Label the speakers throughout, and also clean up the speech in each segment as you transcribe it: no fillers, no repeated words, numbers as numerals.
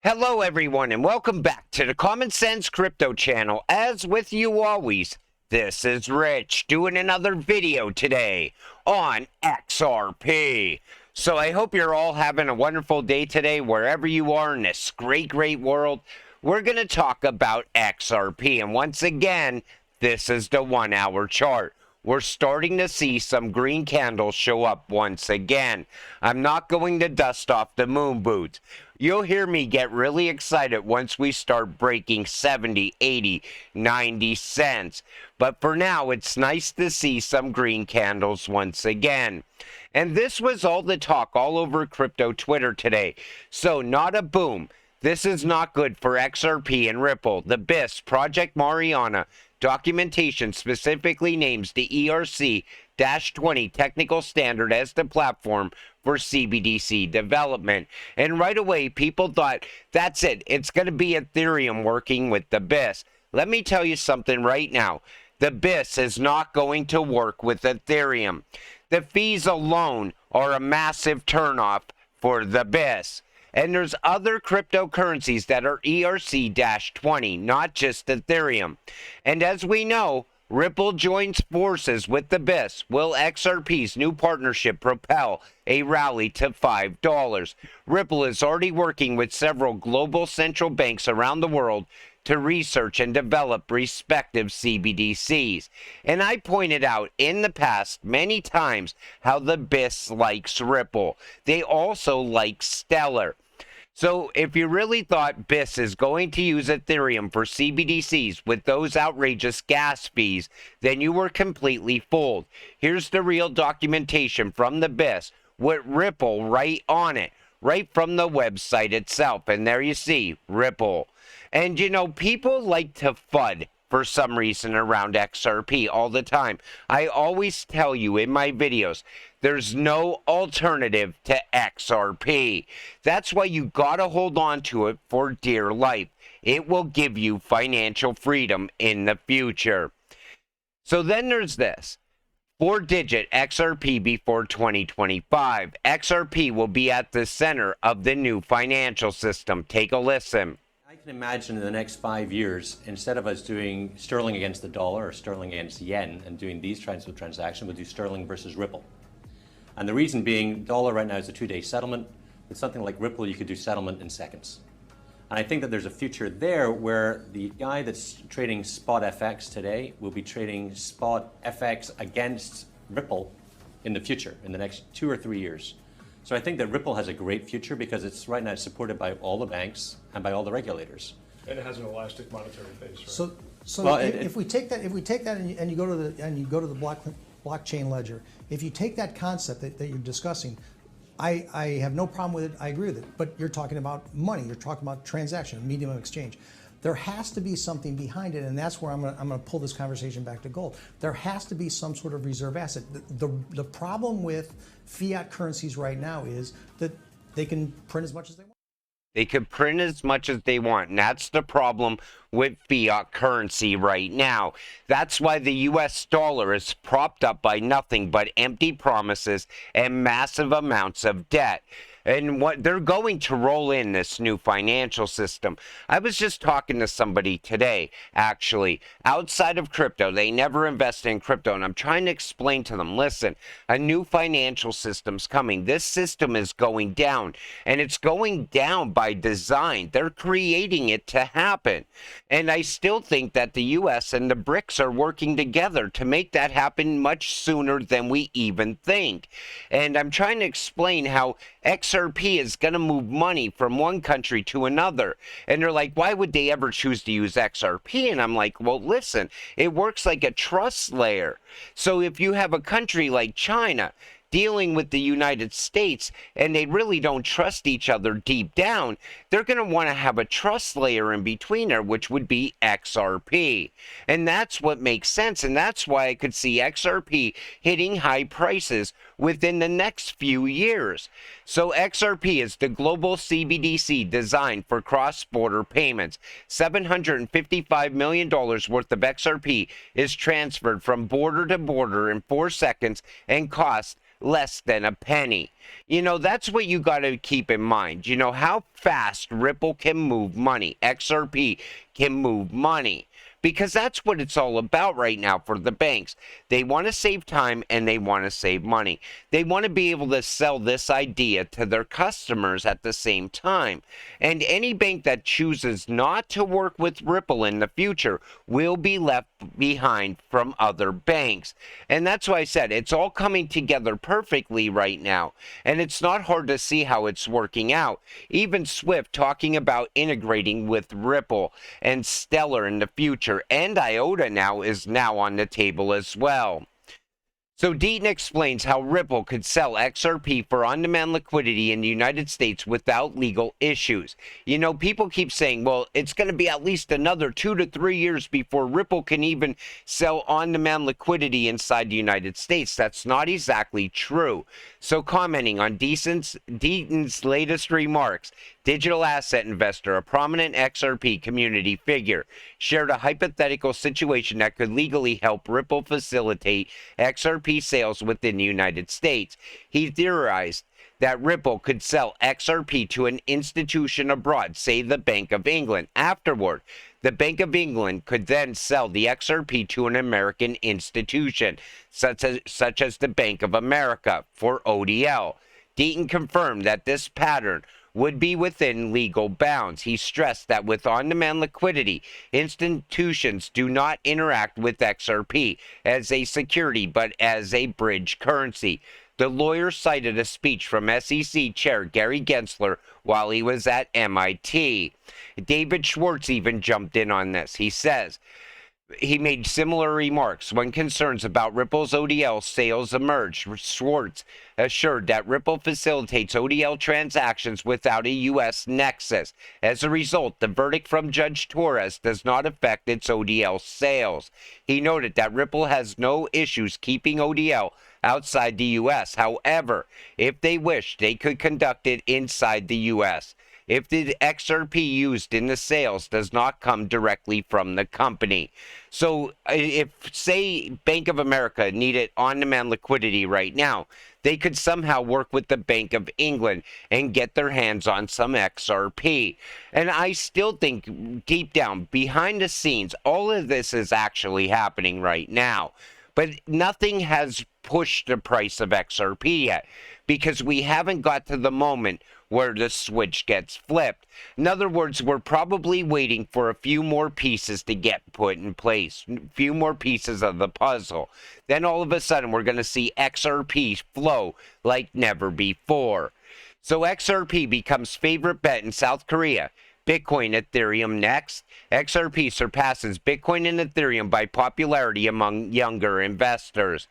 Speaker 1: Hello everyone and welcome back to the Common Sense Crypto channel. As with you always, this is Rich doing another video today on XRP. So I hope you're all having a wonderful day today wherever you are in this great world. We're going to talk about XRP, and once again, this is the 1 hour chart. We're starting to see some green candles show up once again. I'm not going to dust off the moon boots. You'll hear me get really excited once we start breaking 70, 80, 90 cents. But for now, it's nice to see some green candles once again. And this was all the talk all over crypto Twitter today. So not a boom. This is not good for XRP and Ripple. The BIS, Project Mariana, documentation specifically names the ERC-20 technical standard as the platform for CBDC development. And right away, people thought, that's it. It's going to be Ethereum working with the BIS. Let me tell you something right now. The BIS is not going to work with Ethereum. The fees alone are a massive turnoff for the BIS. And there's other cryptocurrencies that are ERC-20, not just Ethereum. And as we know, Ripple joins forces with the BIS. Will XRP's new partnership propel a rally to $5? Ripple is already working with several global central banks around the world to research and develop respective CBDCs. And I pointed out in the past many times how the BIS likes Ripple. They also like Stellar. So if you really thought BIS is going to use Ethereum for CBDCs with those outrageous gas fees, then you were completely fooled. Here's the real documentation from the BIS with Ripple right on it, right from the website itself. And there you see Ripple. And you know, people like to FUD for some reason around XRP all the time. I always tell you in my videos, there's no alternative to XRP. That's why you gotta hold on to it for dear life. It will give you financial freedom in the future. So then there's this. 4-digit XRP before 2025. XRP will be at the center of the new financial system. Take a listen.
Speaker 2: I can imagine in the next 5 years, instead of us doing sterling against the dollar or sterling against yen and doing these kinds of transactions, we'll do sterling versus Ripple. And the reason being, dollar right now is a 2-day settlement. With something like Ripple, you could do settlement in seconds. And I think that there's a future there where the guy that's trading spot FX today will be trading spot FX against Ripple in the future, in the next 2 or 3 years. So I think that Ripple has a great future because it's right now supported by all the banks and by all the regulators.
Speaker 3: And it has an elastic monetary base, right?
Speaker 4: So well, if we take that and you go to the blockchain ledger, if you take that concept that you're discussing, I have no problem with it. I agree with it. But you're talking about money. You're talking about transaction, medium of exchange. There has to be something behind it, and that's where I'm going to pull this conversation back to gold. There has to be some sort of reserve asset. The problem with fiat currencies right now is that they can print as much as they want.
Speaker 1: They can print as much as they want, and that's the problem with fiat currency right now. That's why the US dollar is propped up by nothing but empty promises and massive amounts of debt. And what they're going to roll in this new financial system. I was just talking to somebody today, actually, outside of crypto. They never invest in crypto. And I'm trying to explain to them, listen, a new financial system's coming. This system is going down. And it's going down by design. They're creating it to happen. And I still think that the US and the BRICS are working together to make that happen much sooner than we even think. And I'm trying to explain how XRP is going to move money from one country to another. And they're like, why would they ever choose to use XRP? And I'm like, well, listen, it works like a trust layer. So if you have a country like China dealing with the United States and they really don't trust each other deep down, they're going to want to have a trust layer in between there, which would be XRP. And that's what makes sense. And that's why I could see XRP hitting high prices within the next few years. So XRP is the global CBDC designed for cross-border payments. $755 million worth of XRP is transferred from border to border in 4 seconds and costs less than a penny. You know, that's what you got to keep in mind. You know, how fast Ripple can move money, XRP can move money. Because that's what it's all about right now for the banks. They want to save time and they want to save money. They want to be able to sell this idea to their customers at the same time. And any bank that chooses not to work with Ripple in the future will be left behind from other banks. And that's why I said it's all coming together perfectly right now. And it's not hard to see how it's working out. Even Swift talking about integrating with Ripple and Stellar in the future. And IOTA now is on the table as well. So Deaton explains how Ripple could sell XRP for on-demand liquidity in the United States without legal issues. You know, people keep saying, well, it's going to be at least another 2 to 3 years before Ripple can even sell on-demand liquidity inside the United States. That's not exactly true. So commenting on Deaton's latest remarks, digital asset investor, a prominent XRP community figure, shared a hypothetical situation that could legally help Ripple facilitate XRP sales within the United States. He theorized that Ripple could sell XRP to an institution abroad, say the Bank of England. Afterward, the Bank of England could then sell the XRP to an American institution, such as the Bank of America, for ODL. Deaton confirmed that this pattern would be within legal bounds. He stressed that with on-demand liquidity, institutions do not interact with XRP as a security, but as a bridge currency. The lawyer cited a speech from SEC Chair Gary Gensler while he was at MIT. David Schwartz even jumped in on this. He says, he made similar remarks when concerns about Ripple's ODL sales emerged. Schwartz assured that Ripple facilitates ODL transactions without a U.S. nexus. As a result, the verdict from Judge Torres does not affect its ODL sales. He noted that Ripple has no issues keeping ODL outside the U.S. However, if they wish, they could conduct it inside the U.S. if the XRP used in the sales does not come directly from the company. So if, say, Bank of America needed on-demand liquidity right now, they could somehow work with the Bank of England and get their hands on some XRP. And I still think deep down, behind the scenes, all of this is actually happening right now. But nothing has pushed the price of XRP yet, because we haven't got to the moment where the switch gets flipped. In other words, we're probably waiting for a few more pieces to get put in place, a few more pieces of the puzzle. Then all of a sudden, we're going to see XRP flow like never before. So XRP becomes favorite bet in South Korea. Bitcoin, Ethereum next. XRP surpasses Bitcoin and Ethereum by popularity among younger investors.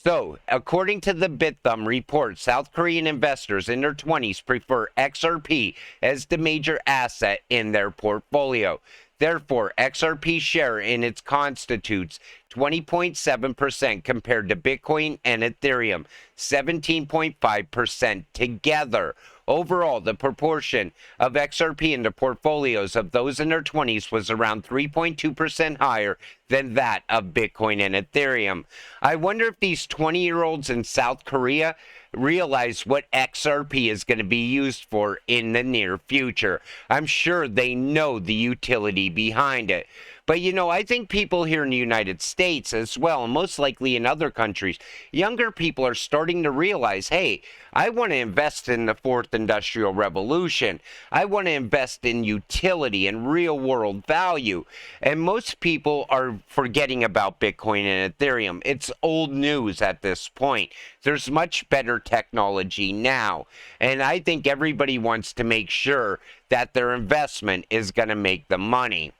Speaker 1: So, according to the BitThumb report, South Korean investors in their 20s prefer XRP as the major asset in their portfolio. Therefore, XRP's share in it constitutes 20.7% compared to Bitcoin and Ethereum, 17.5% together. Overall, the proportion of XRP in the portfolios of those in their 20s was around 3.2% higher than that of Bitcoin and Ethereum. I wonder if these 20-year-olds in South Korea realize what XRP is going to be used for in the near future. I'm sure they know the utility behind it. But, you know, I think people here in the United States as well, and most likely in other countries, younger people are starting to realize, hey, I want to invest in the fourth industrial revolution. I want to invest in utility and real world value. And most people are forgetting about Bitcoin and Ethereum. It's old news at this point. There's much better technology now. And I think everybody wants to make sure that their investment is going to make them money.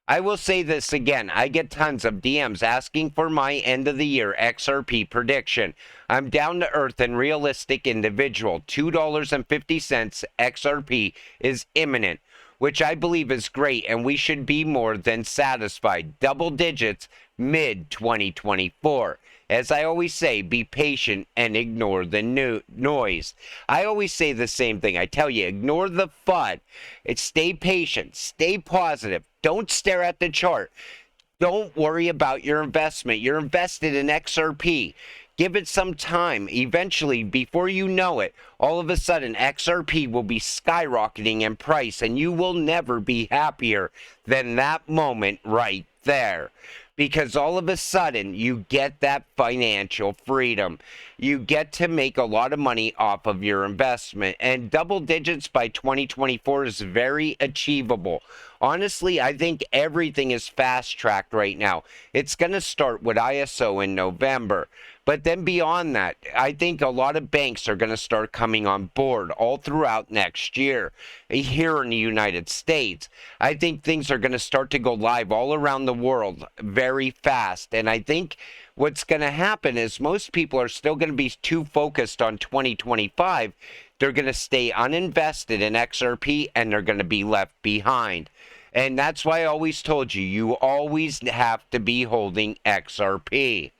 Speaker 1: I will say this again, I get tons of DMs asking for my end of the year XRP prediction. I'm down to earth and realistic individual. $2.50 XRP is imminent, which I believe is great, and we should be more than satisfied. Double digits mid-2024. As I always say, be patient and ignore the noise. I always say the same thing. I tell you, ignore the FUD. Stay patient. Stay positive. Don't stare at the chart. Don't worry about your investment. You're invested in XRP. Give it some time. Eventually, before you know it, all of a sudden XRP will be skyrocketing in price, and you will never be happier than that moment right there. Because all of a sudden, you get that financial freedom. You get to make a lot of money off of your investment. And double digits by 2024 is very achievable. Honestly, I think everything is fast-tracked right now. It's going to start with ISO in November. But then beyond that, I think a lot of banks are going to start coming on board all throughout next year here in the United States. I think things are going to start to go live all around the world very fast. And I think what's going to happen is most people are still going to be too focused on 2025. They're going to stay uninvested in XRP, and they're going to be left behind. And that's why I always told you, you always have to be holding XRP.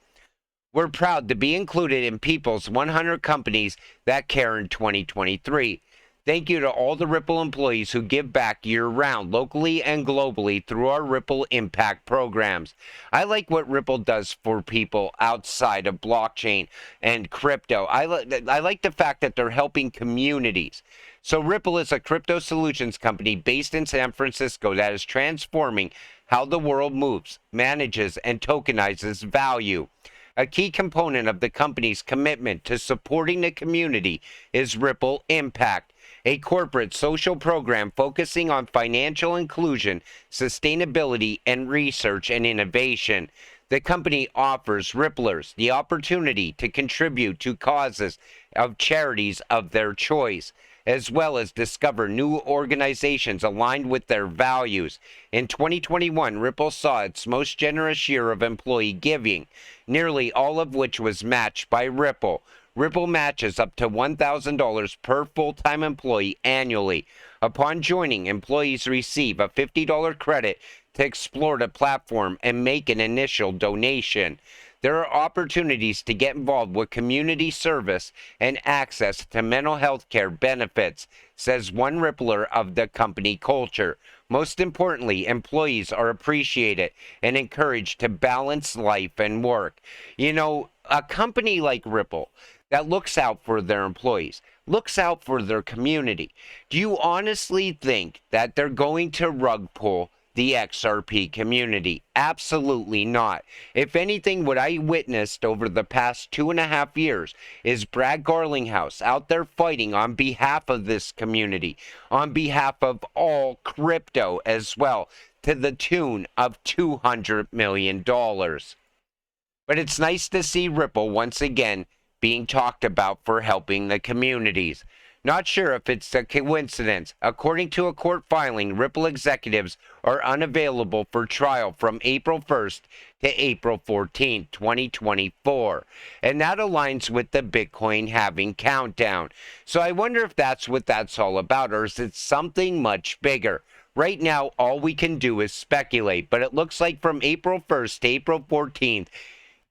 Speaker 1: We're proud to be included in People's 100 Companies That Care in 2023. Thank you to all the Ripple employees who give back year-round, locally and globally, through our Ripple Impact programs. I like what Ripple does for people outside of blockchain and crypto. I like the fact that they're helping communities. So Ripple is a crypto solutions company based in San Francisco that is transforming how the world moves, manages, and tokenizes value. A key component of the company's commitment to supporting the community is Ripple Impact, a corporate social program focusing on financial inclusion, sustainability, and research and innovation. The company offers Ripplers the opportunity to contribute to causes of charities of their choice, as well as discover new organizations aligned with their values. In 2021, Ripple saw its most generous year of employee giving, nearly all of which was matched by Ripple. Ripple matches up to $1,000 per full-time employee annually. Upon joining, employees receive a $50 credit to explore the platform and make an initial donation. There are opportunities to get involved with community service and access to mental health care benefits, says one Rippler of the company culture. Most importantly, employees are appreciated and encouraged to balance life and work. You know, a company like Ripple that looks out for their employees, looks out for their community. Do you honestly think that they're going to rug pull the XRP community? Absolutely not. If anything, what I witnessed over the past 2.5 years is Brad Garlinghouse out there fighting on behalf of this community, on behalf of all crypto as well, to the tune of $200 million. But it's nice to see Ripple once again being talked about for helping the communities. Not sure if it's a coincidence. According to a court filing, Ripple executives are unavailable for trial from April 1st to April 14th, 2024. And that aligns with the Bitcoin halving countdown. So I wonder if that's what that's all about, or is it something much bigger? Right now, all we can do is speculate, but it looks like from April 1st to April 14th,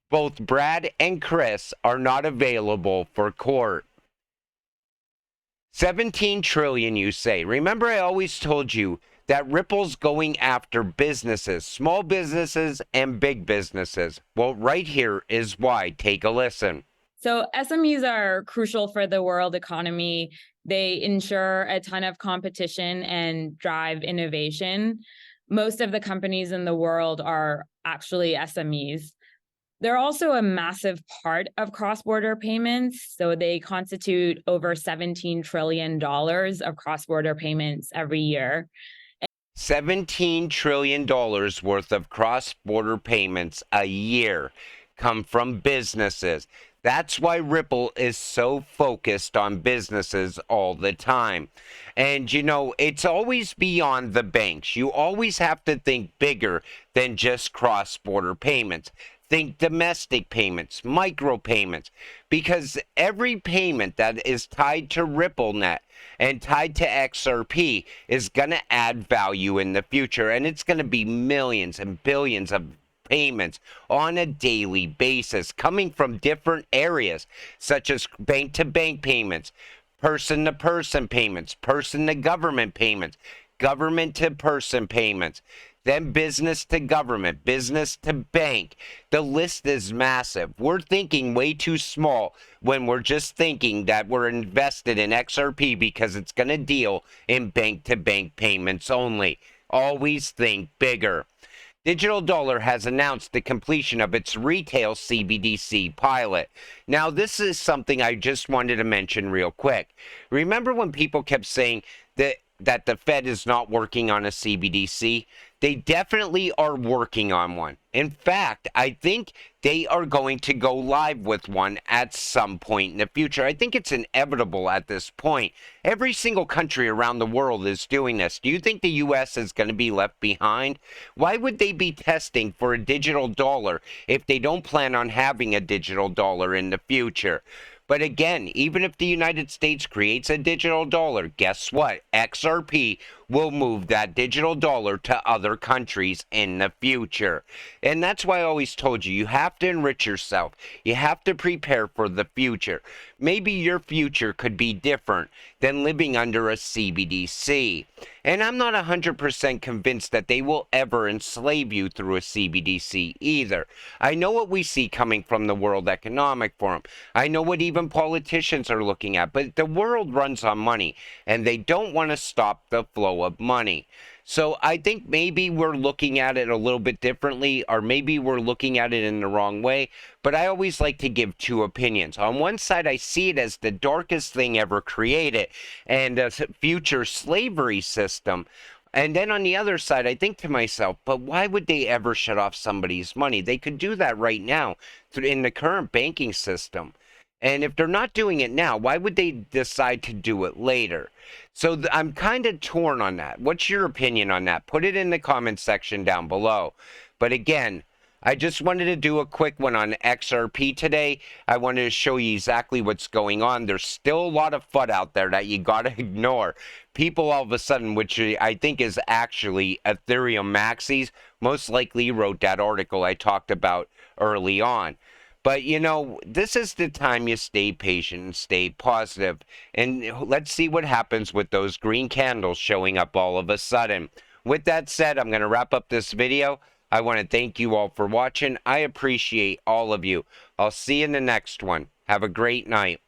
Speaker 1: both Brad and Chris are not available for court. 17 trillion, you say. Remember, I always told you that Ripple's going after businesses, small businesses and big businesses. Well, right here is why. Take a listen.
Speaker 5: So SMEs are crucial for the world economy. They ensure a ton of competition and drive innovation. Most of the companies in the world are actually SMEs. They're also a massive part of cross-border payments. So they constitute over $17 trillion of cross-border payments every year.
Speaker 1: $17 trillion worth of cross-border payments a year come from businesses. That's why Ripple is so focused on businesses all the time. And, you know, it's always beyond the banks. You always have to think bigger than just cross-border payments. Think domestic payments, micro payments, because every payment that is tied to RippleNet and tied to XRP is going to add value in the future. And it's going to be millions and billions of payments on a daily basis coming from different areas, such as bank-to-bank payments, person-to-person payments, person-to-government payments, government to person payments, then business to government, business to bank. The list is massive. We're thinking way too small when we're just thinking that we're invested in XRP because it's going to deal in bank-to-bank payments only. Always think bigger. Digital Dollar has announced the completion of its retail CBDC pilot. Now, this is something I just wanted to mention real quick. Remember when people kept saying that the Fed is not working on a CBDC? They definitely are working on one. In fact, I think they are going to go live with one at some point in the future. I think it's inevitable at this point. Every single country around the world is doing this. Do you think the U.S. is going to be left behind? Why would they be testing for a digital dollar if they don't plan on having a digital dollar in the future? But again, even if the United States creates a digital dollar, guess what? XRP will move that digital dollar to other countries in the future. And that's why I always told you, you have to enrich yourself. You have to prepare for the future. Maybe your future could be different than living under a CBDC. And I'm not 100% convinced that they will ever enslave you through a CBDC either. I know what we see coming from the World Economic Forum. I know what even politicians are looking at. But the world runs on money, and they don't want to stop the flow of money. So I think maybe we're looking at it a little bit differently, or maybe we're looking at it in the wrong way. But I always like to give two opinions. On one side, I see it as the darkest thing ever created and a future slavery system. And then on the other side, I think to myself, but why would they ever shut off somebody's money? They could do that right now in the current banking system. And if they're not doing it now, why would they decide to do it later? So I'm kind of torn on that. What's your opinion on that? Put it in the comments section down below. But again, I just wanted to do a quick one on XRP today. I wanted to show you exactly what's going on. There's still a lot of FUD out there that you got to ignore. People all of a sudden, which I think is actually Ethereum maxis, most likely wrote that article I talked about early on. But, you know, this is the time you stay patient and stay positive. And let's see what happens with those green candles showing up all of a sudden. With that said, I'm going to wrap up this video. I want to thank you all for watching. I appreciate all of you. I'll see you in the next one. Have a great night.